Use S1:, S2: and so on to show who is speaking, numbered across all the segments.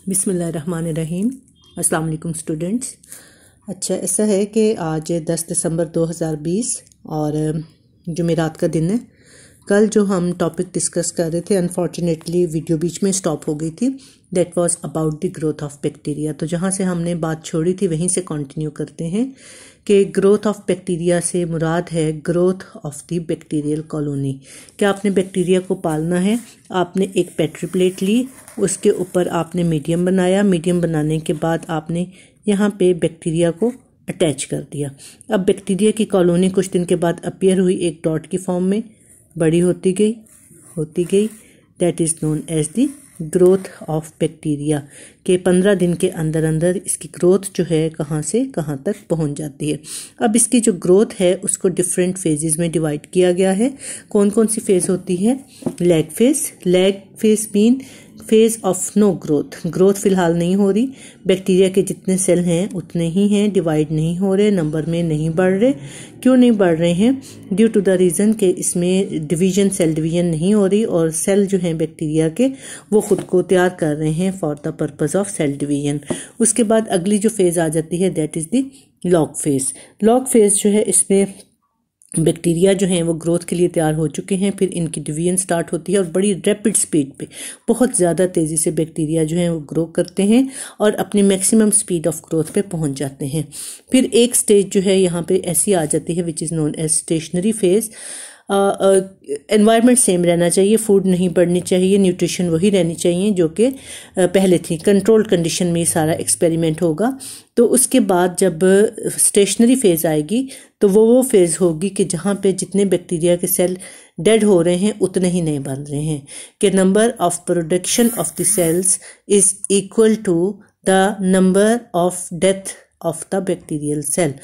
S1: बिस्मिल्लाहिर्रहमानिर्रहीम। अस्सलाम वालेकुम स्टूडेंट्स। अच्छा, ऐसा है कि आज 10 दिसंबर 2020 और जुमेरात का दिन है। कल जो हम टॉपिक डिस्कस कर रहे थे, अनफॉर्चुनेटली वीडियो बीच में स्टॉप हो गई थी। That was about the growth of bacteria. तो जहाँ से हमने बात छोड़ी थी वहीं से कंटिन्यू करते हैं कि ग्रोथ ऑफ बैक्टीरिया से मुराद है growth of the bacterial colony. क्या आपने बैक्टीरिया को पालना है, आपने एक पेट्री प्लेट ली, उसके ऊपर आपने मीडियम बनाया, मीडियम बनाने के बाद आपने यहाँ पे बैक्टीरिया को अटैच कर दिया। अब बैक्टीरिया की कॉलोनी कुछ दिन के बाद अपीयर हुई एक डॉट की फॉर्म में, बड़ी होती गई। That is known as the growth of bacteria के 15 दिन के अंदर अंदर इसकी ग्रोथ जो है कहाँ से कहाँ तक पहुँच जाती है। अब इसकी जो ग्रोथ है उसको डिफरेंट फेजेस में डिवाइड किया गया है। कौन कौन सी फेज होती है? Lag phase mean phase of no growth फिलहाल नहीं हो रही। बैक्टीरिया के जितने सेल हैं उतने ही हैं, डिवाइड नहीं हो रहे, नंबर में नहीं बढ़ रहे। क्यों नहीं बढ़ रहे हैं? ड्यू टू द रीज़न कि इसमें सेल डिवीजन नहीं हो रही और सेल जो हैं बैक्टीरिया के वो खुद को तैयार कर रहे हैं for the purpose of cell division. उसके बाद अगली जो फेज आ जाती है that is the log phase जो है, इसमें बैक्टीरिया जो हैं वो ग्रोथ के लिए तैयार हो चुके हैं, फिर इनकी डिवीजन स्टार्ट होती है और बड़ी रैपिड स्पीड पे, बहुत ज़्यादा तेज़ी से बैक्टीरिया जो हैं वो ग्रो करते हैं और अपनी मैक्सिमम स्पीड ऑफ ग्रोथ पे पहुंच जाते हैं। फिर एक स्टेज जो है यहाँ पे ऐसी आ जाती है which is known as stationary phase. Environment same रहना चाहिए, फूड नहीं बढ़नी चाहिए, न्यूट्रिशन वही रहनी चाहिए जो कि पहले थी। कंट्रोल्ड कंडीशन में सारा एक्सपेरिमेंट होगा। तो उसके बाद जब स्टेशनरी फेज आएगी तो वो फेज होगी कि जहाँ पे जितने बैक्टीरिया के सेल डेड हो रहे हैं उतने ही नहीं बन रहे हैं, कि number of production of the cells is equal to the number of death of the bacterial cell,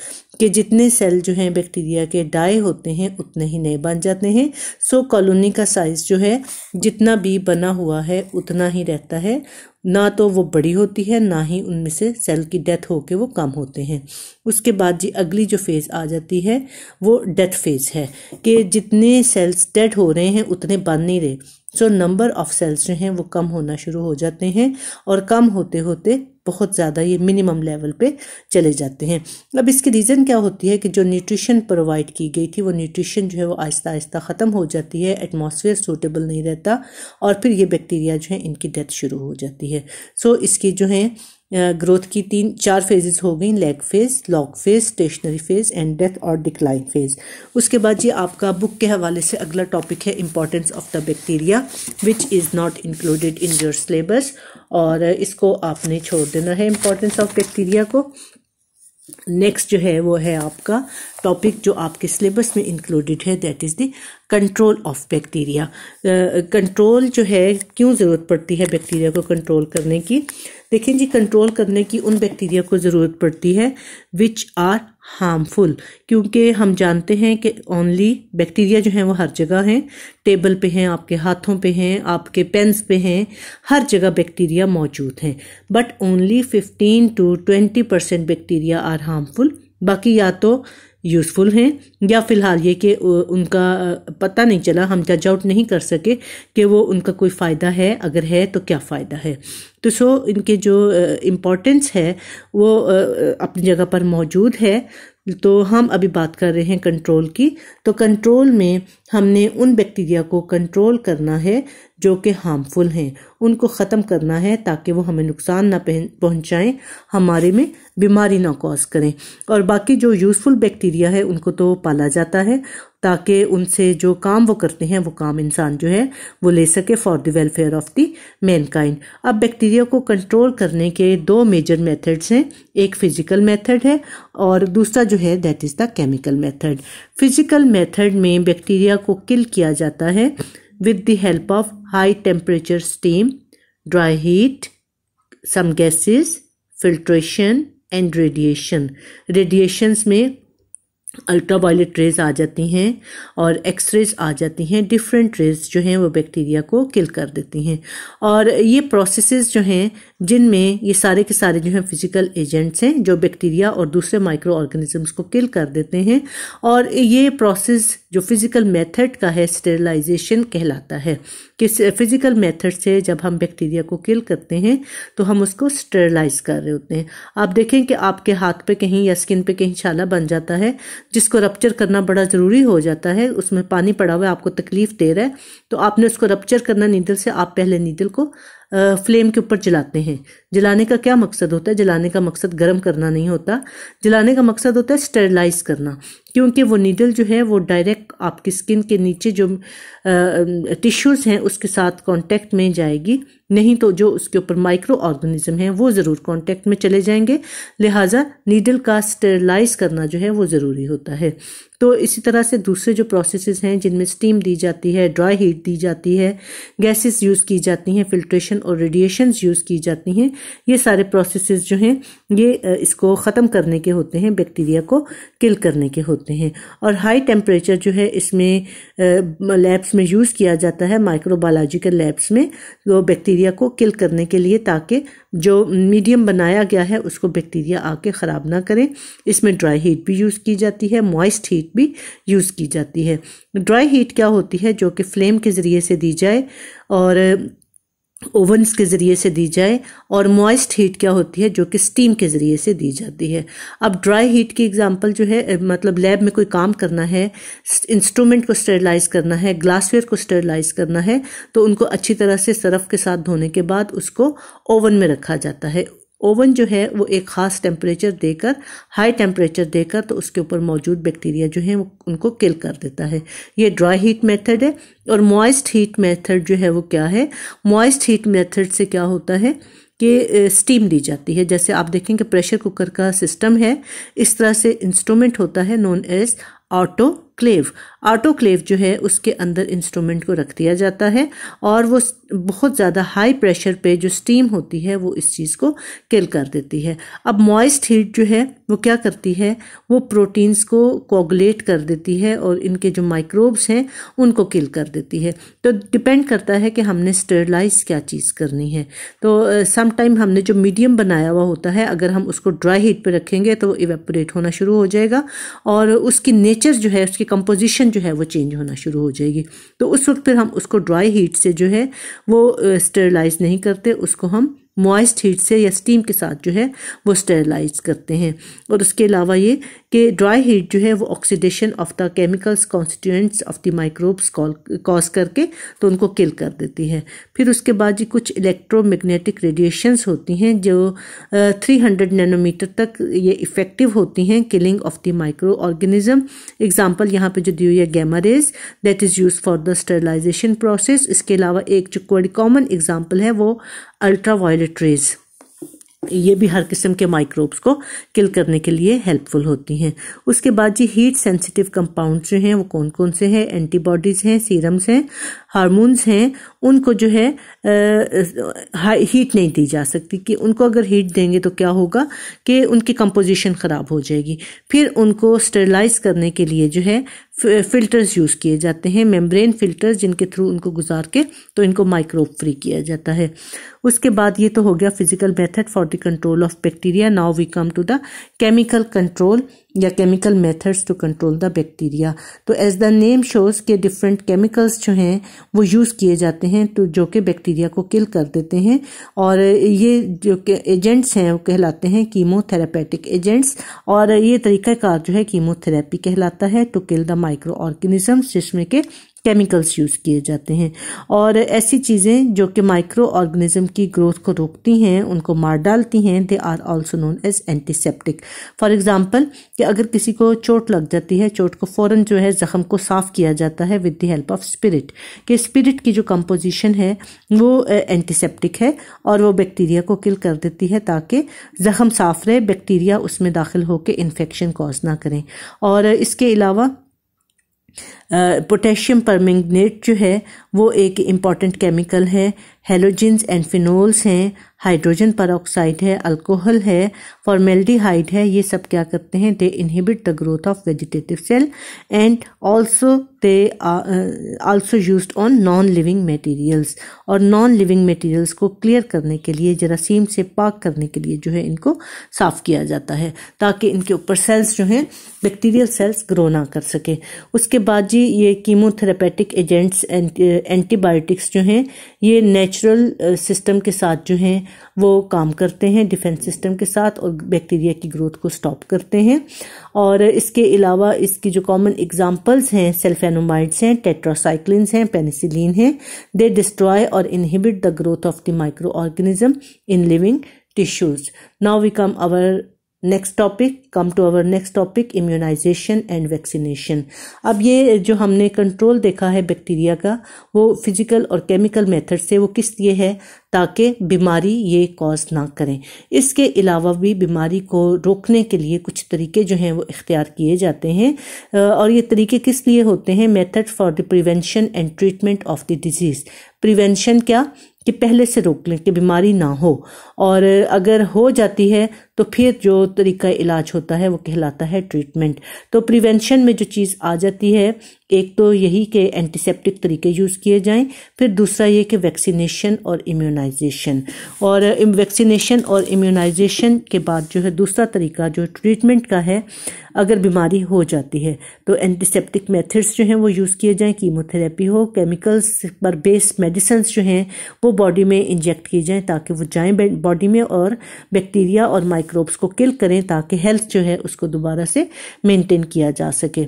S1: कि जितने सेल जो हैं बैक्टीरिया के डाई होते हैं उतने ही नए बन जाते हैं। सो कॉलोनी का साइज जो है जितना भी बना हुआ है उतना ही रहता है, ना तो वो बड़ी होती है ना ही उनमें से सेल की डेथ होके वो कम होते हैं। उसके बाद जी अगली जो फेज आ जाती है वो डेथ फेज है, कि जितने सेल्स डेड हो रहे हैं उतने बन नहीं रहे। सो नंबर ऑफ सेल्स जो हैं वो कम होना शुरू हो जाते हैं और कम होते होते बहुत ज़्यादा ये मिनिमम लेवल पे चले जाते हैं। अब इसकी रीज़न क्या होती है कि जो न्यूट्रिशन प्रोवाइड की गई थी वो न्यूट्रिशन जो है वो आहिस्ता आहिस्ता ख़त्म हो जाती है, एटमॉस्फेयर सूटेबल नहीं रहता और फिर ये बैक्टीरिया जो है इनकी डेथ शुरू हो जाती है। सो इसकी जो है ग्रोथ की 3-4 फेजेस हो गई, lag phase, log phase, stationary phase and death और डिक्लाइन फेज। उसके बाद ये आपका बुक के हवाले से अगला टॉपिक है importance of the bacteria which is not included in your syllabus, और इसको आपने छोड़ देना है इंपॉर्टेंस ऑफ बैक्टीरिया को। नेक्स्ट जो है वो है आपका टॉपिक जो आपके सिलेबस में इंक्लूडेड है, that is the control of bacteria. Control जो है, क्यों ज़रूरत पड़ती है बैक्टीरिया को कंट्रोल करने की? देखें जी, कंट्रोल करने की उन बैक्टीरिया को ज़रूरत पड़ती है विच आर हार्मफुल, क्योंकि हम जानते हैं कि ओनली बैक्टीरिया जो हैं वो हर जगह हैं, टेबल पे हैं, आपके हाथों पे हैं, आपके पेन्स पे हैं, हर जगह बैक्टीरिया मौजूद हैं। But only 15 to 20% bacteria are harmful. बाकी या तो यूज़फुल हैं या फिलहाल ये कि उनका पता नहीं चला, हम जज आउट नहीं कर सके कि वो उनका कोई फ़ायदा है, अगर है तो क्या फ़ायदा है। तो सो इनके जो इम्पोर्टेंस है वो अपनी जगह पर मौजूद है। तो हम अभी बात कर रहे हैं कंट्रोल की। तो कंट्रोल में हमने उन बैक्टीरिया को कंट्रोल करना है जो कि हार्मफुल हैं, उनको ख़त्म करना है ताकि वो हमें नुकसान ना पहुंचाएं, हमारे में बीमारी ना कॉज करें। और बाकी जो यूज़फुल बैक्टीरिया है उनको तो पाला जाता है ताकि उनसे जो काम वो करते हैं वो काम इंसान जो है वो ले सके for the welfare of the Mankind. अब बैक्टीरिया को कंट्रोल करने के 2 मेजर मेथड्स हैं, एक फिजिकल मेथड है और दूसरा जो है that is the chemical method. Physical method में बैक्टीरिया को किल किया जाता है with the help of high temperature steam, dry heat, some gases, filtration and radiation. Radiations में अल्ट्रावायलेट रेज आ जाती हैं और एक्सरेज आ जाती हैं। डिफरेंट रेज जो हैं वो बैक्टीरिया को किल कर देती हैं। और ये प्रोसेसेस जो हैं जिनमें ये सारे के सारे जो हैं फिजिकल एजेंट्स हैं जो बैक्टीरिया और दूसरे माइक्रो ऑर्गेनिजम्स को किल कर देते हैं। और ये प्रोसेस जो फिजिकल मेथड का है स्टेरिलाइजेशन कहलाता है। कि फिजिकल मेथड से जब हम बैक्टीरिया को किल करते हैं तो हम उसको स्टेरलाइज कर रहे होते हैं। आप देखें कि आपके हाथ पे कहीं या स्किन पे कहीं छाला बन जाता है जिसको रप्चर करना बड़ा ज़रूरी हो जाता है, उसमें पानी पड़ा हुआ है, आपको तकलीफ दे रहा है, तो आपने उसको रप्चर करना नीडल से, आप पहले नीडल को फ्लेम के ऊपर जलाते हैं। जलाने का क्या मकसद होता है? जलाने का मकसद गर्म करना नहीं होता, जलाने का मकसद होता है स्टेरलाइज करना, क्योंकि वो नीडल जो है वो डायरेक्ट आपकी स्किन के नीचे जो टिश्यूज़ हैं उसके साथ कांटेक्ट में जाएगी, नहीं तो जो उसके ऊपर माइक्रो ऑर्गेनिज्म हैं वो ज़रूर कांटेक्ट में चले जाएंगे, लिहाजा नीडल का स्टेरलाइज करना जो है वो ज़रूरी होता है। तो इसी तरह से दूसरे जो प्रोसेसेस हैं जिनमें स्टीम दी जाती है, ड्राई हीट दी जाती है, गैसेस यूज़ की जाती हैं, फिल्ट्रेशन और रेडिएशंस यूज़ की जाती हैं, ये सारे प्रोसेसेस जो हैं ये इसको ख़त्म करने के होते हैं, बैक्टीरिया को किल करने के होते हैं। और हाई टेम्परेचर जो है इसमें लैब्स में यूज़ किया जाता है, माइक्रोबायोलॉजिकल लैब्स में, तो बैक्टीरिया को किल करने के लिए, ताकि जो मीडियम बनाया गया है उसको बैक्टीरिया आके ख़राब ना करें। इसमें ड्राई हीट भी यूज़ की जाती है, मॉइस्ट हीट भी यूज़ की जाती है। ड्राई हीट क्या होती है? जो कि फ्लेम के ज़रिए से दी जाए और ओवन्स के ज़रिए से दी जाए, और मॉइस्ट हीट क्या होती है? जो कि स्टीम के ज़रिए से दी जाती है। अब ड्राई हीट की एग्जांपल जो है, मतलब लैब में कोई काम करना है, इंस्ट्रूमेंट को स्टेरलाइज करना है, ग्लासवेयर को स्टेरलाइज करना है, तो उनको अच्छी तरह से सरफ के साथ धोने के बाद उसको ओवन में रखा जाता है। ओवन जो है वो एक ख़ास टेम्परेचर देकर, हाई टेम्परेचर देकर, तो उसके ऊपर मौजूद बैक्टीरिया जो है उनको किल कर देता है। ये ड्राई हीट मेथड है। और मॉइस्ट हीट मेथड जो है वो क्या है? मॉइस्ट हीट मेथड से क्या होता है कि स्टीम दी जाती है। जैसे आप देखेंगे प्रेशर कुकर का सिस्टम है, इस तरह से इंस्ट्रूमेंट होता है नोन एज ऑटोक्लेव। ऑटोक्लेव जो है उसके अंदर इंस्ट्रूमेंट को रख दिया जाता है और वो बहुत ज़्यादा हाई प्रेशर पे जो स्टीम होती है वो इस चीज़ को किल कर देती है। अब मॉइस्ट हीट जो है वो क्या करती है? वो प्रोटीन्स को कोगुलेट कर देती है और इनके जो माइक्रोब्स हैं उनको किल कर देती है। तो डिपेंड करता है कि हमने स्टेरलाइज क्या चीज़ करनी है। तो सम टाइम हमने जो मीडियम बनाया हुआ होता है, अगर हम उसको ड्राई हीट पे रखेंगे तो वो इवेपोरेट होना शुरू हो जाएगा और उसकी नेचर जो है, उसकी कंपोजिशन जो है वो चेंज होना शुरू हो जाएगी। तो उस वक्त फिर हम उसको ड्राई हीट से जो है वो स्टेरलाइज नहीं करते, उसको हम मॉइस्ट हीट से या स्टीम के साथ जो है वो स्टेरलाइज करते हैं। और उसके अलावा ये कि ड्राई हीट जो है वो oxidation of the chemicals constituents of the microbes cause करके तो उनको किल कर देती है। फिर उसके बाद जी कुछ इलेक्ट्रोमैग्नेटिक रेडिएशंस होती हैं जो 300 नैनोमीटर तक ये इफेक्टिव होती हैं killing of the micro organism. Example यहाँ पे जो दी हुई है gamma rays, that is use for the sterilization process. इसके अलावा एक जो बड़ी कॉमन एग्जाम्पल है वो अल्ट्रा वायलेट रेज, ये भी हर किस्म के माइक्रोब्स को किल करने के लिए हेल्पफुल होती हैं। उसके बाद जी हीट सेंसिटिव कंपाउंड जो हैं वो कौन कौन से हैं? एंटीबॉडीज़ हैं, सीरम्स हैं, हार्मोन्स हैं। उनको जो है हीट नहीं दी जा सकती कि उनको अगर हीट देंगे तो क्या होगा कि उनकी कंपोजिशन ख़राब हो जाएगी। फिर उनको स्टेरलाइज करने के लिए जो है फिल्टर्स यूज़ किए जाते हैं, मेम्ब्रेन फिल्टर्स, जिनके थ्रू उनको गुजार के तो इनको माइक्रोब फ्री किया जाता है। उसके बाद ये तो हो गया physical method for the control of bacteria. Now we come to the chemical control या chemical methods to control the bacteria. तो एज द नेम शोज के डिफरेंट केमिकल्स जो हैं वो यूज़ किए जाते हैं तो जो कि बैक्टीरिया को किल कर देते हैं। और ये जो कि एजेंट्स हैं वो कहलाते हैं कीमोथेरेपेटिक एजेंट्स, और ये तरीक़ाकार जो है कीमोथेरेपी कहलाता है to kill the micro organisms, जिसमें के केमिकल्स यूज़ किए जाते हैं। और ऐसी चीज़ें जो कि माइक्रो ऑर्गेनिज्म की ग्रोथ को रोकती हैं, उनको मार डालती हैं, they are also known as antiseptic. For example कि अगर किसी को चोट लग जाती है, चोट को फ़ौरन जो है ज़ख़म को साफ़ किया जाता है with the help of spirit, कि स्पिरिट की जो कंपोजिशन है वो एंटीसेप्टिक है और वो बैक्टीरिया को किल कर देती है ताकि ज़ख़म साफ़ रहे, बैक्टीरिया उसमें दाखिल होकर इन्फेक्शन कॉज ना करें। और इसके अलावा पोटेशियम परमैंगनेट जो है वो एक इम्पॉर्टेंट केमिकल है हेलोजेंस एंड फिनोल्स हैं, हाइड्रोजन परऑक्साइड है, अल्कोहल है, फॉर्मेल्डिहाइड है, ये सब क्या करते हैं, they inhibit the growth of vegetative cell and also they also used on non living materials. और नॉन लिविंग मटेरियल्स को क्लियर करने के लिए, जरासीम से पाक करने के लिए जो है इनको साफ किया जाता है ताकि इनके ऊपर सेल्स जो हैं बैक्टीरियल सेल्स ग्रो ना कर सके। उसके बाद जी ये कीमोथेरेपेटिक एजेंट्स एंटीबायोटिक्स जो हैं ये नेचुरल सिस्टम के साथ जो हैं वो काम करते हैं, डिफेंस सिस्टम के साथ, और बैक्टीरिया की ग्रोथ को स्टॉप करते हैं। और इसके अलावा इसकी जो कॉमन एग्जांपल्स हैं सल्फेनोमाइड्स हैं, टेट्रासाइक्लिन्स हैं, पेनिसिलिन हैं। दे डिस्ट्रॉय और inhibit the growth of the micro organism in living tissues. Now we come to our next topic immunization and vaccination. अब ये जो हमने कंट्रोल देखा है बैक्टीरिया का, वो फिजिकल और केमिकल मेथड से, वो किस लिए है, ताकि बीमारी ये कॉज ना करें। इसके अलावा भी बीमारी को रोकने के लिए कुछ तरीके जो हैं वो इख्तियार किए जाते हैं। और ये तरीके किस लिए होते हैं, method for the prevention and treatment of the disease. Prevention क्या, कि पहले से रोक लें कि बीमारी ना हो, और अगर हो जाती है तो फिर जो तरीका इलाज होता है वो कहलाता है ट्रीटमेंट। तो प्रिवेंशन में जो चीज़ आ जाती है, एक तो यही कि एंटीसेप्टिक तरीके यूज़ किए जाएं, फिर दूसरा ये कि वैक्सीनेशन और इम्यूनाइजेशन। और वैक्सीनेशन और इम्यूनाइजेशन के बाद जो है दूसरा तरीका जो ट्रीटमेंट का है, अगर बीमारी हो जाती है तो एंटीसेप्टिक मेथड्स जो हैं वो यूज़ किए जाएं, कीमोथेरेपी हो, केमिकल्स पर बेस्ड मेडिसिन जो हैं वो बॉडी में इंजेक्ट किए जाएं ताकि वो जाएं बॉडी में और बैक्टीरिया और माइक्रोब्स को किल करें ताकि हेल्थ जो है उसको दोबारा से मेंटेन किया जा सके।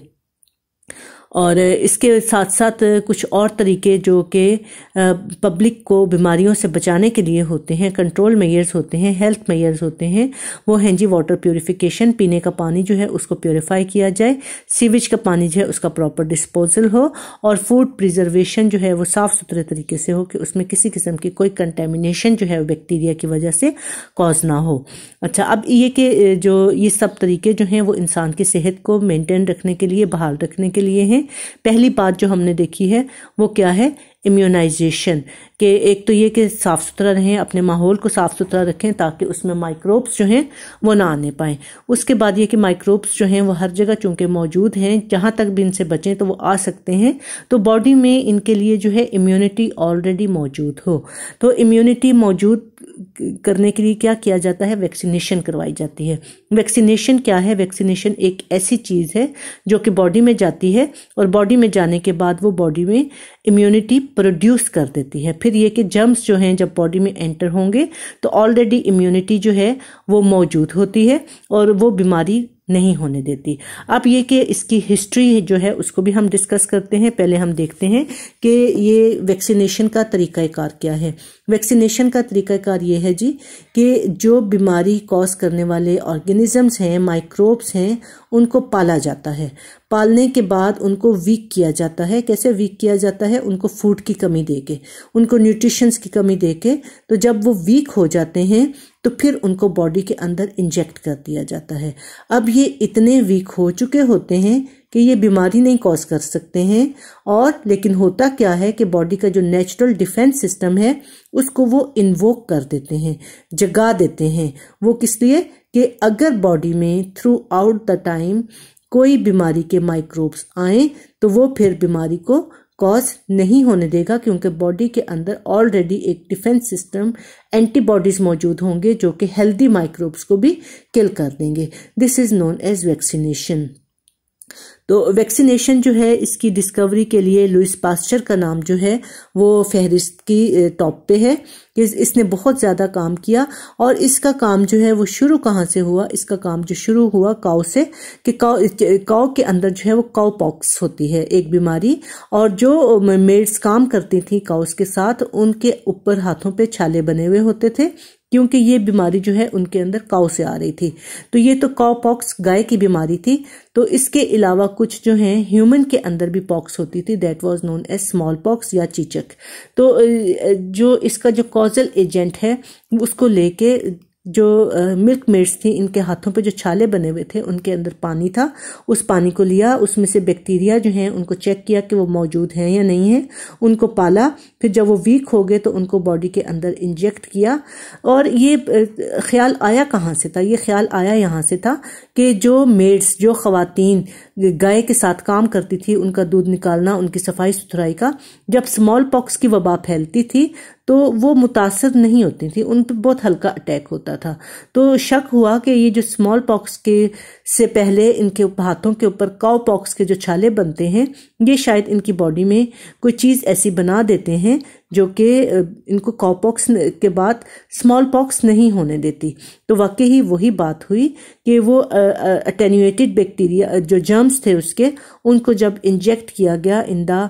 S1: और इसके साथ साथ कुछ और तरीके जो कि पब्लिक को बीमारियों से बचाने के लिए होते हैं, कंट्रोल मेजर्स होते हैं, हेल्थ मेजर्स होते हैं, वो हैं जी वाटर प्यूरिफिकेशन, पीने का पानी जो है उसको प्योरीफाई किया जाए, सीवेज का पानी जो है उसका प्रॉपर डिस्पोजल हो, और फूड प्रिजर्वेशन जो है वो साफ़ सुथरे तरीके से हो कि उसमें किसी किस्म की कोई कंटेमिनेशन जो है बैक्टीरिया की वजह से कॉज ना हो। अच्छा, अब ये कि जो ये सब तरीके जो हैं वो इंसान की सेहत को मेंटेन रखने के लिए, बहाल रखने के लिए हैं। पहली बात जो हमने देखी है वो क्या है, इम्यूनाइजेशन, के एक तो ये कि साफ़ सुथरा रहें, अपने माहौल को साफ़ सुथरा रखें ताकि उसमें माइक्रोब्स जो हैं वो ना आने पाएँ। उसके बाद ये कि माइक्रोब्स जो हैं वो हर जगह चूँकि मौजूद हैं, जहाँ तक भी इनसे बचें तो वो आ सकते हैं, तो बॉडी में इनके लिए जो है इम्यूनिटी ऑलरेडी मौजूद हो। तो इम्यूनिटी मौजूद करने के लिए क्या किया जाता है, वैक्सीनेशन करवाई जाती है। वैक्सीनेशन क्या है, वैक्सीनेशन एक ऐसी चीज़ है जो कि बॉडी में जाती है और बॉडी में जाने के बाद वो बॉडी में इम्यूनिटी प्रोड्यूस कर देती है। फिर ये कि जर्म्स जो हैं जब बॉडी में एंटर होंगे तो ऑलरेडी इम्यूनिटी जो है वो मौजूद होती है और वो बीमारी नहीं होने देती। अब ये कि इसकी हिस्ट्री जो है उसको भी हम डिस्कस करते हैं। पहले हम देखते हैं कि ये वैक्सीनेशन का तरीक़ाकार क्या है। वैक्सीनेशन का तरीक़ाकार ये है जी कि जो बीमारी कॉज करने वाले ऑर्गेनिजम्स हैं, माइक्रोब्स हैं, उनको पाला जाता है। पालने के बाद उनको वीक किया जाता है। कैसे वीक किया जाता है, उनको फूड की कमी देके, उनको न्यूट्रिशंस की कमी देके। तो जब वो वीक हो जाते हैं तो फिर उनको बॉडी के अंदर इंजेक्ट कर दिया जाता है। अब ये इतने वीक हो चुके होते हैं कि ये बीमारी नहीं कॉज कर सकते हैं, और लेकिन होता क्या है कि बॉडी का जो नेचुरल डिफेंस सिस्टम है उसको वो इन्वोक कर देते हैं, जगा देते हैं। वो किस लिए कि अगर बॉडी में थ्रू आउट द टाइम कोई बीमारी के माइक्रोब्स आए तो वो फिर बीमारी को कॉज नहीं होने देगा, क्योंकि बॉडी के अंदर ऑलरेडी एक डिफेंस सिस्टम, एंटीबॉडीज मौजूद होंगे जो कि हेल्दी माइक्रोब्स को भी किल कर देंगे। This is known as vaccination. तो वैक्सीनेशन जो है इसकी डिस्कवरी के लिए लुइस पास्चर का नाम जो है वो फहरिस्त की टॉप पे है कि इसने बहुत ज़्यादा काम किया। और इसका काम जो है वो शुरू कहाँ से हुआ, इसका काम जो शुरू हुआ काऊ से, कि काऊ के अंदर जो है वो काऊ पॉक्स होती है एक बीमारी, और जो मेड्स काम करती थी काउस के साथ उनके ऊपर हाथों पे छाले बने हुए होते थे, क्योंकि ये बीमारी जो है उनके अंदर काऊ से आ रही थी। तो ये तो काऊ पॉक्स गाय की बीमारी थी। तो इसके अलावा कुछ जो है ह्यूमन के अंदर भी पॉक्स होती थी, that was known as small pox या चीचक। तो जो इसका जो कॉजल एजेंट है उसको लेके जो मिल्क मेड्स थी इनके हाथों पे जो छाले बने हुए थे उनके अंदर पानी था। उस पानी को लिया, उसमें से बैक्टीरिया जो हैं उनको चेक किया कि वो मौजूद हैं या नहीं है, उनको पाला, फिर जब वो वीक हो गए तो उनको बॉडी के अंदर इंजेक्ट किया। और ये ख्याल आया कहाँ से था? ये ख्याल आया यहाँ से था कि जो मेड्स, जो ख़वातीन गाय के साथ काम करती थी, उनका दूध निकालना, उनकी सफाई सुथराई का, जब स्मॉल पॉक्स की वबा फैलती थी तो वो मुतासर नहीं होती थी, उन पर बहुत हल्का अटैक होता था। तो शक हुआ कि ये जो स्मॉल पॉक्स के से पहले इनके हाथों के ऊपर काउ पॉक्स के जो छाले बनते हैं, ये शायद इनकी बॉडी में कोई चीज़ ऐसी बना देते हैं जो कि इनको काउ पॉक्स के बाद स्मॉल पॉक्स नहीं होने देती। तो वाकई ही वही बात हुई कि वो अटेन्यूएटेड बैक्टीरिया जो जर्म्स थे उसके, उनको जब इंजेक्ट किया गया इन द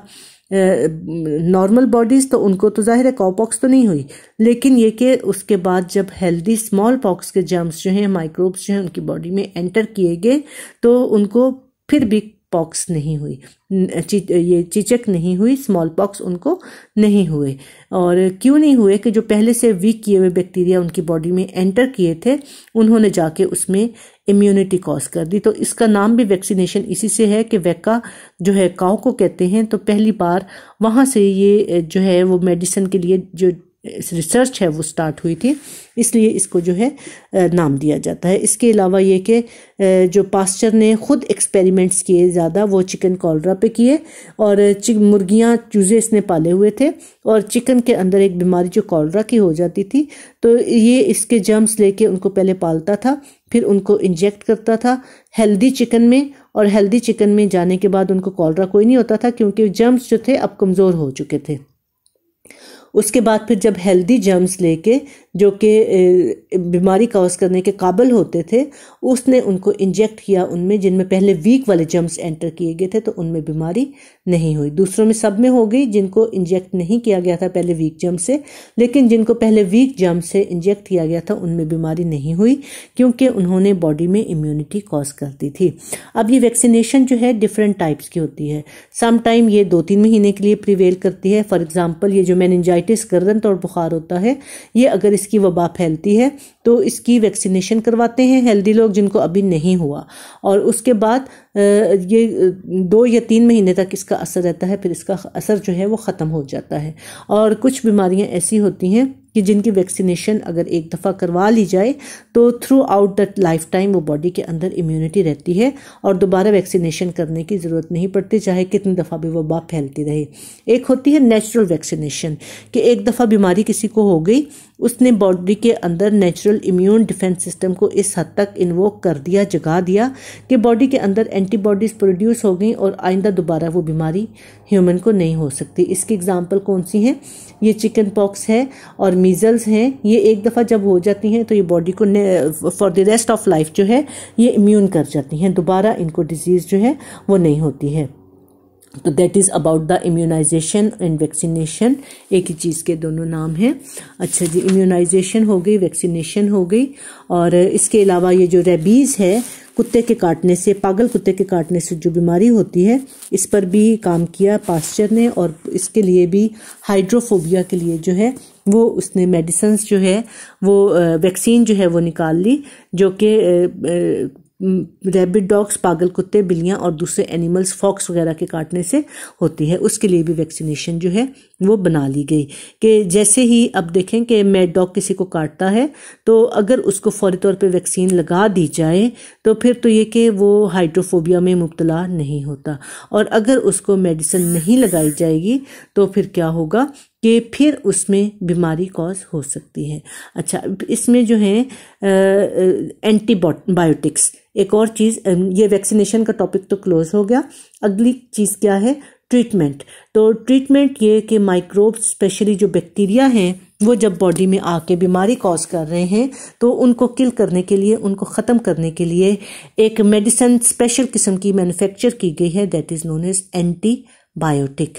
S1: नॉर्मल बॉडीज, तो उनको तो जाहिर है काउपॉक्स तो नहीं हुई, लेकिन ये कि उसके बाद जब हेल्दी स्मॉल पॉक्स के जर्म्स जो हैं, माइक्रोब्स जो हैं, उनकी बॉडी में एंटर किए गए तो उनको फिर भी पॉक्स नहीं हुई, ये चीचक नहीं हुई, स्मॉल पॉक्स उनको नहीं हुए। और क्यों नहीं हुए? कि जो पहले से वीक किए हुए बैक्टीरिया उनकी बॉडी में एंटर किए थे, उन्होंने जाके उसमें इम्यूनिटी कॉज कर दी। तो इसका नाम भी वैक्सीनेशन इसी से है कि वैका जो है काउ को कहते हैं। तो पहली बार वहाँ से ये जो है वो मेडिसिन के लिए जो रिसर्च है वो स्टार्ट हुई थी, इसलिए इसको जो है नाम दिया जाता है। इसके अलावा ये कि जो पास्चर ने खुद एक्सपेरिमेंट्स किए ज़्यादा, वो चिकन कॉलरा पे किए, और मुर्गियाँ चूज़े इसने पाले हुए थे, और चिकन के अंदर एक बीमारी जो कॉलरा की हो जाती थी, तो ये इसके जर्म्स लेके उनको पहले पालता था, फिर उनको इंजेक्ट करता था हेल्दी चिकन में, और हेल्दी चिकन में जाने के बाद उनको कॉलरा कोई नहीं होता था क्योंकि जर्म्स जो थे अब कमज़ोर हो चुके थे। उसके बाद फिर जब हेल्दी जर्म्स लेके जो कि बीमारी कॉज करने के काबिल होते थे, उसने उनको इंजेक्ट किया उनमें जिनमें पहले वीक वाले जर्म्स एंटर किए गए थे, तो उनमें बीमारी नहीं हुई। दूसरों में सब में हो गई जिनको इंजेक्ट नहीं किया गया था पहले वीक जर्म से, लेकिन जिनको पहले वीक जर्म से इंजेक्ट किया गया था उनमें बीमारी नहीं हुई क्योंकि उन्होंने बॉडी में इम्यूनिटी कॉज कर दी थी। अब ये वैक्सीनेशन जो है डिफरेंट टाइप्स की होती है। सम टाइम ये 2-3 महीने के लिए प्रिवेल करती है। फॉर एग्जाम्पल ये जो मेनिंजाइटिस, गर्दन तोड़ बुखार होता है, ये अगर इसकी वबा फैलती है तो इसकी वैक्सीनेशन करवाते हैं हेल्दी लोग जिनको अभी नहीं हुआ, और उसके बाद ये 2 या 3 महीने तक इसका असर रहता है, फिर इसका असर जो है वो ख़त्म हो जाता है। और कुछ बीमारियां ऐसी होती हैं कि जिनकी वैक्सीनेशन अगर एक दफ़ा करवा ली जाए तो through out the life time वो बॉडी के अंदर इम्यूनिटी रहती है और दोबारा वैक्सीनेशन करने की ज़रूरत नहीं पड़ती, चाहे कितनी दफ़ा भी वबा फैलती रहे। एक होती है नेचुरल वैक्सीनेशन कि एक दफ़ा बीमारी किसी को हो गई, उसने बॉडी के अंदर नेचुरल इम्यून डिफेंस सिस्टम को इस हद तक इन्वोक कर दिया, जगा दिया कि बॉडी के अंदर एंटीबॉडीज़ प्रोड्यूस हो गई और आइंदा दोबारा वो बीमारी ह्यूमन को नहीं हो सकती। इसकी एग्जांपल कौन सी हैं? ये चिकन पॉक्स है और मीजल्स हैं। ये एक दफ़ा जब हो जाती हैं तो ये बॉडी को for the rest of life जो है ये इम्यून कर जाती हैं, दोबारा इनको डिजीज़ जो है वो नहीं होती है। तो that is about the immunization and vaccination, एक ही चीज़ के दोनों नाम हैं। अच्छा जी, इम्यूनाइजेशन हो गई, वैक्सीनेशन हो गई, और इसके अलावा ये जो रेबीज़ है, कुत्ते के काटने से, पागल कुत्ते के काटने से जो बीमारी होती है, इस पर भी काम किया पास्चर ने, और इसके लिए भी हाइड्रोफोबिया के लिए जो है वो उसने मेडिसिन्स जो है वो वैक्सीन जो है वो निकाल ली, जो कि रैबिट डॉग्स, पागल कुत्ते, बिल्लियां और दूसरे एनिमल्स, फॉक्स वगैरह के काटने से होती है। उसके लिए भी वैक्सीनेशन जो है वो बना ली गई कि जैसे ही अब देखें कि मैड डॉग किसी को काटता है तो अगर उसको फौरी तौर पे वैक्सीन लगा दी जाए तो फिर तो ये कि वो हाइड्रोफोबिया में मुब्तला नहीं होता, और अगर उसको मेडिसिन नहीं लगाई जाएगी तो फिर क्या होगा कि फिर उसमें बीमारी कॉज हो सकती है। अच्छा, इसमें जो है एंटीबायोटिक्स, एक और चीज़, ये वैक्सीनेशन का टॉपिक तो क्लोज हो गया। अगली चीज़ क्या है? ट्रीटमेंट। तो ट्रीटमेंट ये कि माइक्रोब्स, स्पेशली जो बैक्टीरिया हैं, वो जब बॉडी में आके बीमारी कॉज कर रहे हैं तो उनको किल करने के लिए, उनको ख़त्म करने के लिए एक मेडिसिन स्पेशल किस्म की मैन्युफैक्चर की गई है, that is known as antibiotic.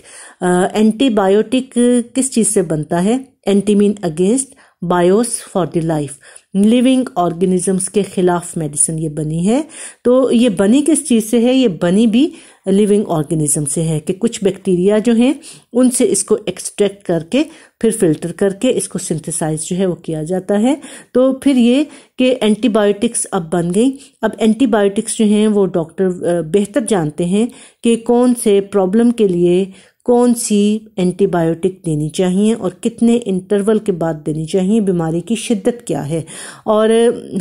S1: Antibiotic किस चीज़ से बनता है? Anti mean against, bios for the life, living organisms के खिलाफ मेडिसिन ये बनी है। तो ये बनी किस चीज से है? ये बनी भी लिविंग ऑर्गेनिज्म से है कि कुछ बैक्टीरिया जो हैं उनसे इसको एक्सट्रैक्ट करके फिर फिल्टर करके इसको सिंथेसाइज जो है वो किया जाता है। तो फिर ये कि एंटीबायोटिक्स अब बन गई। अब एंटीबायोटिक्स जो हैं वो डॉक्टर बेहतर जानते हैं कि कौन से प्रॉब्लम के लिए कौन सी एंटीबायोटिक देनी चाहिए और कितने इंटरवल के बाद देनी चाहिए, बीमारी की शिद्दत क्या है, और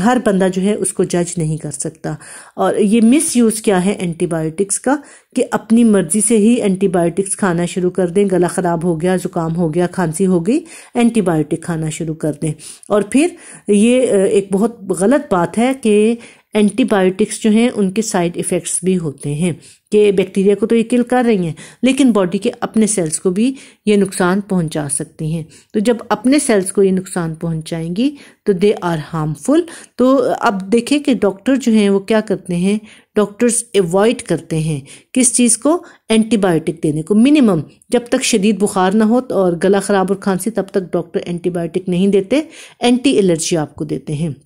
S1: हर बंदा जो है उसको जज नहीं कर सकता। और ये मिस यूज क्या है एंटीबायोटिक्स का कि अपनी मर्जी से ही एंटीबायोटिक्स खाना शुरू कर दें, गला खराब हो गया, जुकाम हो गया, खांसी हो गई, एंटीबायोटिक खाना शुरू कर दें। और फिर ये एक बहुत गलत बात है कि एंटीबायोटिक्स जो हैं उनके साइड इफ़ेक्ट्स भी होते हैं कि बैक्टीरिया को तो ये किल कर रही हैं लेकिन बॉडी के अपने सेल्स को भी ये नुकसान पहुंचा सकती हैं। तो जब अपने सेल्स को ये नुकसान पहुंचाएंगी तो दे आर हार्मफुल। तो अब देखें कि डॉक्टर जो हैं वो क्या करते हैं, डॉक्टर्स अवॉइड करते हैं किस चीज़ को, एंटीबायोटिक देने को। मिनिमम जब तक शदीद बुखार ना हो और गला ख़राब और खांसी तब तक डॉक्टर एंटीबायोटिक नहीं देते, एंटी एलर्जी आपको देते हैं।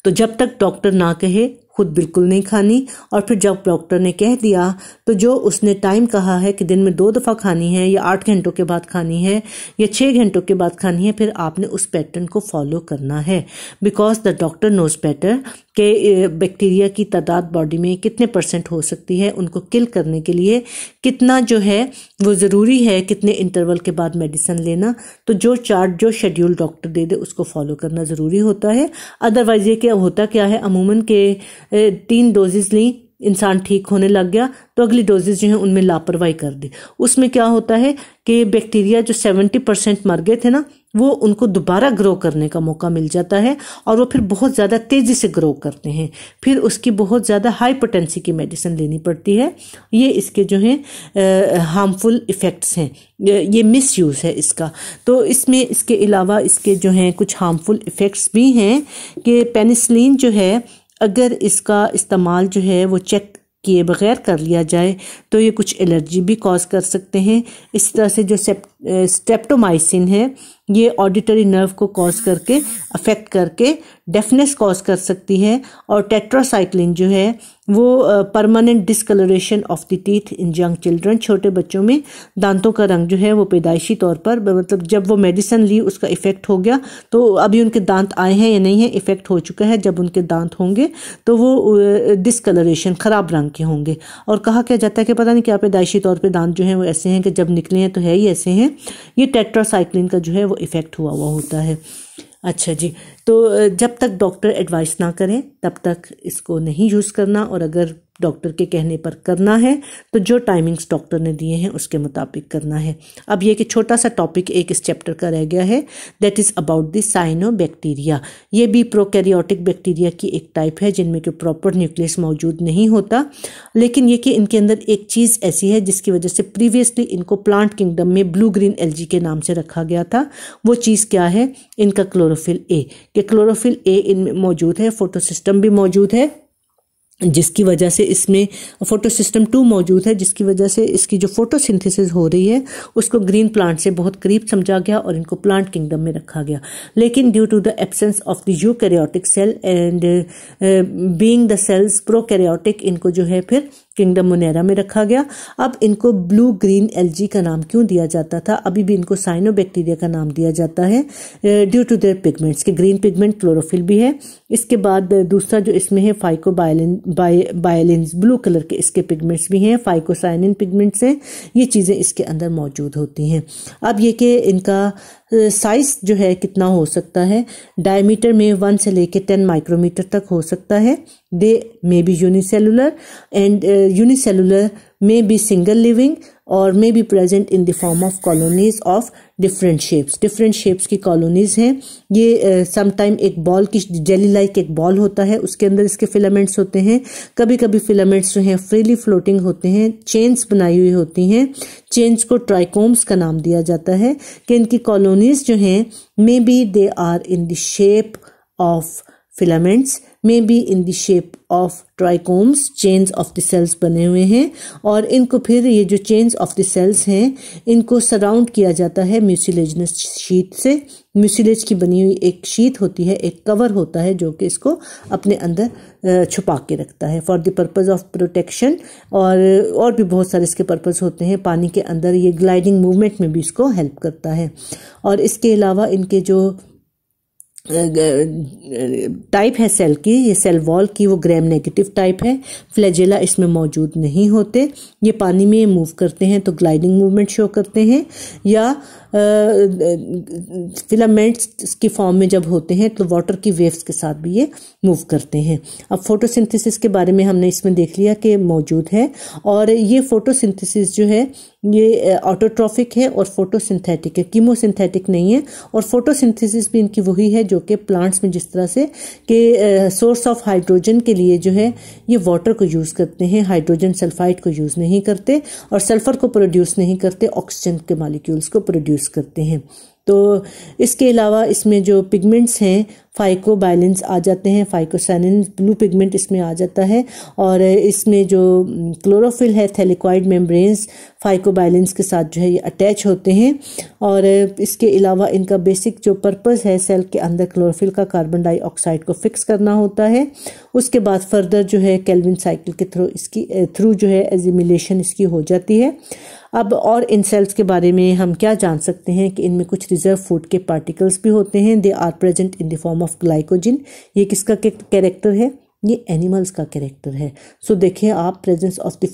S1: तो जब तक डॉक्टर ना कहे खुद बिल्कुल नहीं खानी, और फिर जब डॉक्टर ने कह दिया तो जो उसने टाइम कहा है कि दिन में 2 दफ़ा खानी है या 8 घंटों के बाद खानी है या 6 घंटों के बाद खानी है, फिर आपने उस पैटर्न को फॉलो करना है। Because the doctor knows better कि बैक्टीरिया की तादाद बॉडी में कितने % हो सकती है, उनको किल करने के लिए कितना जो है वो ज़रूरी है, कितने इंटरवल के बाद मेडिसिन लेना। तो जो चार्ट जो शेड्यूल डॉक्टर दे दे उसको फॉलो करना ज़रूरी होता है। अदरवाइज ये क्या होता क्या है, अमूमन के 3 डोजेज ली, इंसान ठीक होने लग गया तो अगली डोजेज जो है उनमें लापरवाही कर दी। उसमें क्या होता है कि बैक्टीरिया जो 70% मर गए थे ना, वो उनको दोबारा ग्रो करने का मौका मिल जाता है और वो फिर बहुत ज़्यादा तेज़ी से ग्रो करते हैं। फिर उसकी बहुत ज़्यादा हाई पोटेंसी की मेडिसिन लेनी पड़ती है। ये इसके जो हैं हार्मफुल इफ़ेक्ट्स हैं, ये मिस यूज़ है इसका। तो इसमें इसके अलावा इसके जो हैं कुछ हार्मफुल इफ़ेक्ट्स भी हैं कि पेनिसिलिन जो है अगर इसका इस्तेमाल जो है वो चेक किए बगैर कर लिया जाए तो ये कुछ एलर्जी भी कॉज कर सकते हैं। इस तरह से जो स्ट्रेप्टोमाइसिन है ये ऑडिटरी नर्व को कॉज करके अफेक्ट करके डेफनेस कॉज कर सकती है। और टेट्रासाइक्लिन जो है वो permanent discoloration of the teeth in young children, छोटे बच्चों में दांतों का रंग जो है वो पैदाइशी तौर पर, मतलब जब वो मेडिसिन ली उसका इफेक्ट हो गया, तो अभी उनके दांत आए हैं या नहीं है, इफेक्ट हो चुका है, जब उनके दांत होंगे तो वो डिस्कलरेशन खराब रंग के होंगे। और कहा क्या जाता है कि पता नहीं क्या पैदाइशी तौर पर दांत जो है वो ऐसे हैं कि जब निकले हैं तो है ही ऐसे हैं। ये टेट्रासाइक्लिन का जो है वो इफेक्ट हुआ होता है। अच्छा जी, तो जब तक डॉक्टर एडवाइस ना करें तब तक इसको नहीं यूज़ करना, और अगर डॉक्टर के कहने पर करना है तो जो टाइमिंग्स डॉक्टर ने दिए हैं उसके मुताबिक करना है। अब ये कि छोटा सा टॉपिक एक इस चैप्टर का रह गया है, that is about the cyanobacteria. ये भी प्रोकैरियोटिक बैक्टीरिया की एक टाइप है जिनमें कोई प्रॉपर न्यूक्लियस मौजूद नहीं होता, लेकिन ये कि इनके अंदर एक चीज़ ऐसी है जिसकी वजह से प्रीवियसली इनको प्लांट किंगडम में ब्लू ग्रीन एल्गी के नाम से रखा गया था। वो चीज़ क्या है, इनका क्लोरोफिल ए, कि क्लोरोफिल ए इनमें मौजूद है, फोटोसिस्टम भी मौजूद है जिसकी वजह से इसमें फोटोसिस्टम 2 मौजूद है, जिसकी वजह से इसकी जो फोटोसिंथेसिस हो रही है उसको ग्रीन प्लांट से बहुत करीब समझा गया और इनको प्लांट किंगडम में रखा गया। लेकिन due to the absence of the eukaryotic cell and being the cells prokaryotic, इनको जो है फिर किंगडम मोनेरा में रखा गया। अब इनको ब्लू ग्रीन एल्गी का नाम क्यों दिया जाता था, अभी भी इनको साइनोबैक्टीरिया का नाम दिया जाता है ड्यू टू देयर पिगमेंट्स, के ग्रीन पिगमेंट क्लोरोफिल भी है। इसके बाद दूसरा जो इसमें है फाइकोबायलिन्स, ब्लू कलर के इसके पिगमेंट्स भी हैं, फाइकोसाइनिन पिगमेंट्स हैं, ये चीज़ें इसके अंदर मौजूद होती हैं। अब ये कि इनका साइज जो है कितना हो सकता है, डायमीटर में 1 से लेके 10 माइक्रोमीटर तक हो सकता है। They may be unicellular and unicellular may be single living और may be present in the form of colonies of different shapes। different shapes की colonies हैं ये। sometime एक बॉल की जेली लाइक एक बॉल होता है, उसके अंदर इसके फिलामेंट्स होते हैं। कभी कभी फिलामेंट्स जो हैं फ्रीली फ्लोटिंग होते हैं, चेन्स बनाई हुई होती हैं। चेन्स को ट्राइकोम्स का नाम दिया जाता है कि इनकी कॉलोनीज जो हैं may be they are in the shape of filaments may be in the shape of trichomes, chains of the cells बने हुए हैं, और इनको फिर ये जो चेन्स ऑफ द सेल्स हैं इनको सराउंड किया जाता है म्यूसिलेजिनस शीट से। म्यूसिलेज की बनी हुई एक शीट होती है, एक कवर होता है जो कि इसको अपने अंदर छुपा के रखता है for the purpose of protection, और भी बहुत सारे इसके पर्पज होते हैं। पानी के अंदर ये ग्लाइडिंग मूवमेंट में भी इसको हेल्प करता है। और इसके अलावा इनके जो टाइप है सेल की, ये सेल वॉल की, वो ग्राम नेगेटिव टाइप है। फ्लैजेला इसमें मौजूद नहीं होते। ये पानी में मूव करते हैं तो ग्लाइडिंग मूवमेंट शो करते हैं, या फिलामेंट्स की फॉर्म में जब होते हैं तो वाटर की वेव्स के साथ भी ये मूव करते हैं। अब फोटोसिंथेसिस के बारे में हमने इसमें देख लिया कि मौजूद है, और ये फोटोसिंथेसिस जो है ये ऑटोट्रॉफिक है और फोटोसिंथेटिक है, कीमोसिंथेटिक नहीं है। और फोटोसिंथेसिस भी इनकी वही है जो कि प्लांट्स में जिस तरह से कि सोर्स ऑफ हाइड्रोजन के लिए जो है ये वाटर को यूज़ करते हैं, हाइड्रोजन सल्फाइड को यूज़ नहीं करते, और सल्फर को प्रोड्यूस नहीं करते, ऑक्सीजन के मॉलिक्यूल्स को प्रोड्यूस करते हैं। तो इसके अलावा इसमें जो पिगमेंट्स हैं फाइकोबाइलिन्स आ जाते हैं, फाइकोसानिन ब्लू पिगमेंट इसमें आ जाता है, और इसमें जो क्लोरोफिल है थैलेकॉइड मेम्ब्रेन्स फाइकोबाइलिन्स के साथ जो है ये अटैच होते हैं। और इसके अलावा इनका बेसिक जो पर्पस है सेल के अंदर क्लोरोफिल का कार्बन डाइऑक्साइड को फिक्स करना होता है। उसके बाद फर्दर जो है केल्विन साइकिल के थ्रू जो है एजिमिलेशन इसकी हो जाती है। अब और इन सेल्स के बारे में हम क्या जान सकते हैं कि इनमें कुछ रिजर्व फूड के पार्टिकल्स भी होते हैं। They are present in the form of glycogen. ये किसका कैरेक्टर है? ये एनिमल्स का कैरेक्टर है। सो देखिए आप, प्रेजेंस ऑफ द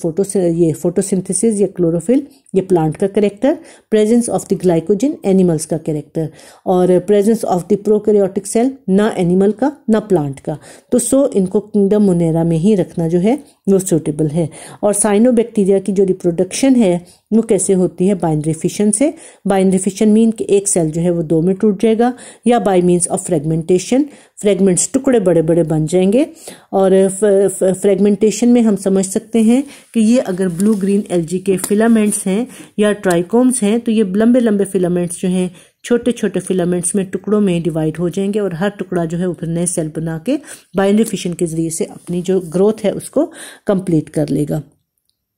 S1: फोटोसिंथेसिस या क्लोरोफिल ये प्लांट का character, presence of the glycogen animals का कैरेक्टर, और presence of the prokaryotic cell ना एनिमल का ना प्लांट का। तो सो इनको किंगडम मोनेरा में ही रखना जो है वो सूटेबल है। और साइनोबैक्टीरिया की जो रिप्रोडक्शन है वो कैसे होती है? बाइनरी फिशन से। बाइनरी फिशन मीन कि एक सेल जो है वो दो में टूट जाएगा, या bye means of fragmentation, fragments टुकड़े बड़े बड़े बन जाएंगे। और फ्रेगमेंटेशन में हम समझ सकते हैं कि ये अगर ब्लू ग्रीन एल्गी के फिलामेंट्स हैं या ट्राइकोम्स हैं तो ये लंबे लंबे फिलामेंट्स जो हैं छोटे छोटे फिलामेंट्स में टुकड़ों में डिवाइड हो जाएंगे, और हर टुकड़ा जो है वो फिर नए सेल बना के बाइनरी फिशन के जरिए से अपनी जो ग्रोथ है उसको कंप्लीट कर लेगा।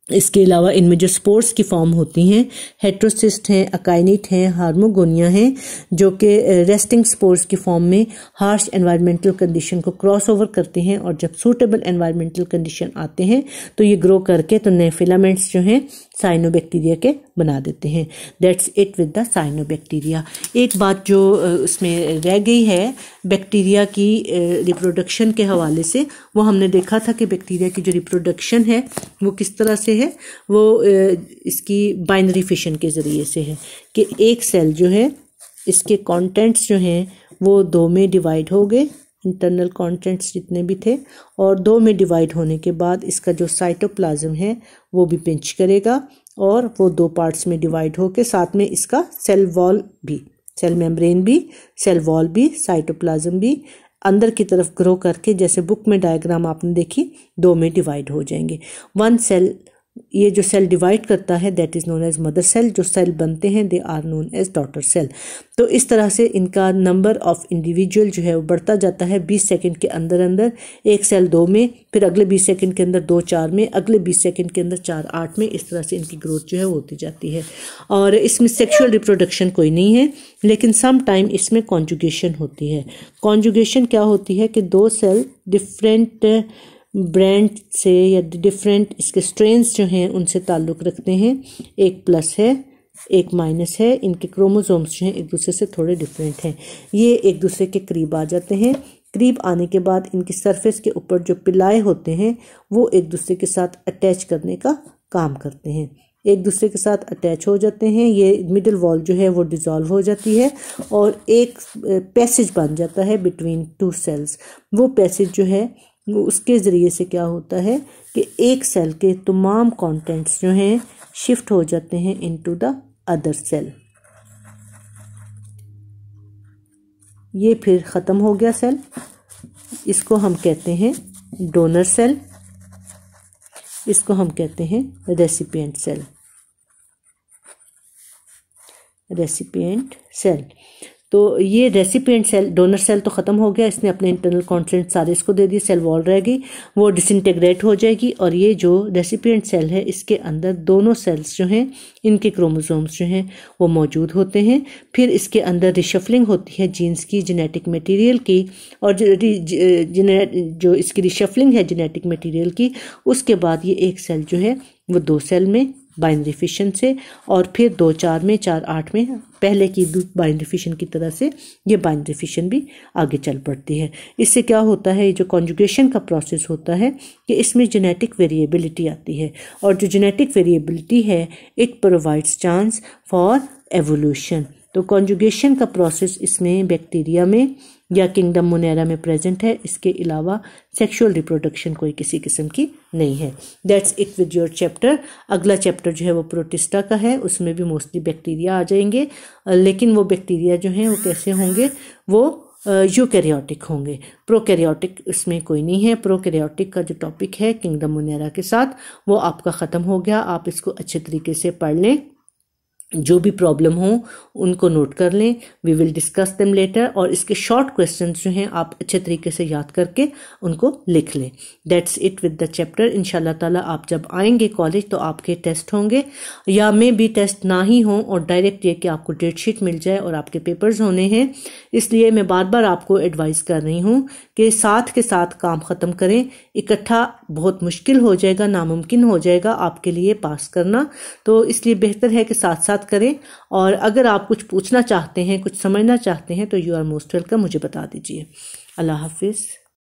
S1: इसके अलावा इनमें जो स्पोर्स की फॉर्म होती हैं, हेट्रोसिस्ट हैं, अकाइनिट हैं, हार्मोगोनिया हैं, जो कि रेस्टिंग स्पोर्स की फॉर्म में हार्श एनवायरमेंटल कंडीशन को क्रॉस ओवर करते हैं, और जब सूटेबल एनवायरमेंटल कंडीशन आते हैं तो ये ग्रो करके तो नए फिलामेंट्स जो हैं साइनोबैक्टीरिया के बना देते हैं। That's it with the cyanobacteria. एक बात जो उसमें रह गई है बैक्टीरिया की रिप्रोडक्शन के हवाले से, वो हमने देखा था कि बैक्टीरिया की जो रिप्रोडक्शन है वो किस तरह से है, वो इसकी बाइनरी फिशन के ज़रिए से है कि एक सेल जो है इसके कंटेंट्स जो हैं वो दो में डिवाइड हो गए, इंटरनल कंटेंट्स जितने भी थे, और दो में डिवाइड होने के बाद इसका जो साइटोप्लाज्म है वो भी पिंच करेगा, और वो दो पार्ट्स में डिवाइड होके साथ में इसका सेल वॉल भी, सेल मेम्ब्रेन भी, सेल वॉल भी, साइटोप्लाज्म भी अंदर की तरफ ग्रो करके, जैसे बुक में डायग्राम आपने देखी, दो में डिवाइड हो जाएंगे। वन सेल, ये जो सेल डिवाइड करता है that is known as mother cell. जो सेल बनते हैं they are known as daughter cell. तो इस तरह से इनका नंबर ऑफ इंडिविजुअल जो है वो बढ़ता जाता है 20 सेकंड के अंदर अंदर। एक सेल दो में, फिर अगले 20 सेकंड के अंदर दो 4 में, अगले 20 सेकंड के अंदर 4 8 में। इस तरह से इनकी ग्रोथ जो है वो होती जाती है। और इसमें सेक्सुअल रिप्रोडक्शन कोई नहीं है, लेकिन सम टाइम इसमें कॉन्जुगेशन होती है। कॉन्जुगेशन क्या होती है कि दो सेल डिफरेंट ब्रांड से या डिफरेंट इसके स्ट्रेन्स जो हैं उनसे ताल्लुक़ रखते हैं। एक प्लस है, एक माइनस है। इनके क्रोमोसोम्स जो हैं एक दूसरे से थोड़े डिफरेंट हैं। ये एक दूसरे के करीब आ जाते हैं। करीब आने के बाद इनकी सरफेस के ऊपर जो पिलाए होते हैं वो एक दूसरे के साथ अटैच करने का काम करते हैं, एक दूसरे के साथ अटैच हो जाते हैं। ये मिडिल वॉल जो है वो डिज़ोल्व हो जाती है और एक पैसेज बन जाता है बिटवीन टू सेल्स। वो पैसेज जो है उसके ज़रिए से क्या होता है कि एक सेल के तमाम कंटेंट्स जो हैं शिफ्ट हो जाते हैं इनटू द अदर सेल। ये फिर ख़त्म हो गया सेल, इसको हम कहते हैं डोनर सेल, इसको हम कहते हैं रेसिपिएंट सेल। Recipient cell. तो ये रेसिपिएंट सेल, डोनर सेल तो ख़त्म हो गया, इसने अपने इंटरनल कंटेंट सारे इसको दे दिए, सेल वॉल रह गई, वो डिसइंटीग्रेट हो जाएगी और ये जो रेसिपिएंट सेल है इसके अंदर दोनों सेल्स जो हैं इनके क्रोमोसोम्स जो हैं वो मौजूद होते हैं। फिर इसके अंदर रिशफलिंग होती है जीन्स की, जेनेटिक मटेरियल की, और जो इसकी रिशफलिंग है जेनेटिक मटेरियल की, उसके बाद ये एक सेल जो है वो 2 सेल में बाइनरी फिशन से, और फिर 2-4 में, 4-8 में पहले की बाइनरी फिशन की तरह से ये बाइनरी फिशन भी आगे चल पड़ती है। इससे क्या होता है, जो कॉन्जुगेशन का प्रोसेस होता है कि इसमें जेनेटिक वेरिएबिलिटी आती है, और जो जेनेटिक वेरिएबिलिटी है it provides chance for evolution. तो कॉन्जुगेशन का प्रोसेस इसमें बैक्टीरिया में या किंगडम मोनेरा में प्रेजेंट है, इसके अलावा सेक्सुअल रिप्रोडक्शन कोई किसी किस्म की नहीं है। That's it with your chapter. अगला चैप्टर जो है वो प्रोटिस्टा का है, उसमें भी मोस्टली बैक्टीरिया आ जाएंगे, लेकिन वो बैक्टीरिया जो हैं वो कैसे होंगे, वो यूकैरियोटिक होंगे, प्रोकैरियोटिक इसमें कोई नहीं है। प्रोकैरियोटिक का जो टॉपिक है किंगडम मोनेरा के साथ वो आपका ख़त्म हो गया। आप इसको अच्छे तरीके से पढ़ लें, जो भी प्रॉब्लम हो उनको नोट कर लें, we will discuss them later, और इसके शॉर्ट क्वेश्चंस जो हैं आप अच्छे तरीके से याद करके उनको लिख लें। That's it with the chapter. इंशाल्लाह ताला आप जब आएंगे कॉलेज तो आपके टेस्ट होंगे, या में भी टेस्ट ना ही हो और डायरेक्ट ये कि आपको डेट शीट मिल जाए और आपके पेपर्स होने हैं। इसलिए मैं बार बार आपको एडवाइस कर रही हूँ कि साथ के साथ काम ख़त्म करें, इकट्ठा बहुत मुश्किल हो जाएगा, नामुमकिन हो जाएगा आपके लिए पास करना। तो इसलिए बेहतर है कि साथ साथ करें, और अगर आप कुछ पूछना चाहते हैं, कुछ समझना चाहते हैं तो यू आर मोस्ट वेलकम, मुझे बता दीजिए। अल्लाह हाफिज़।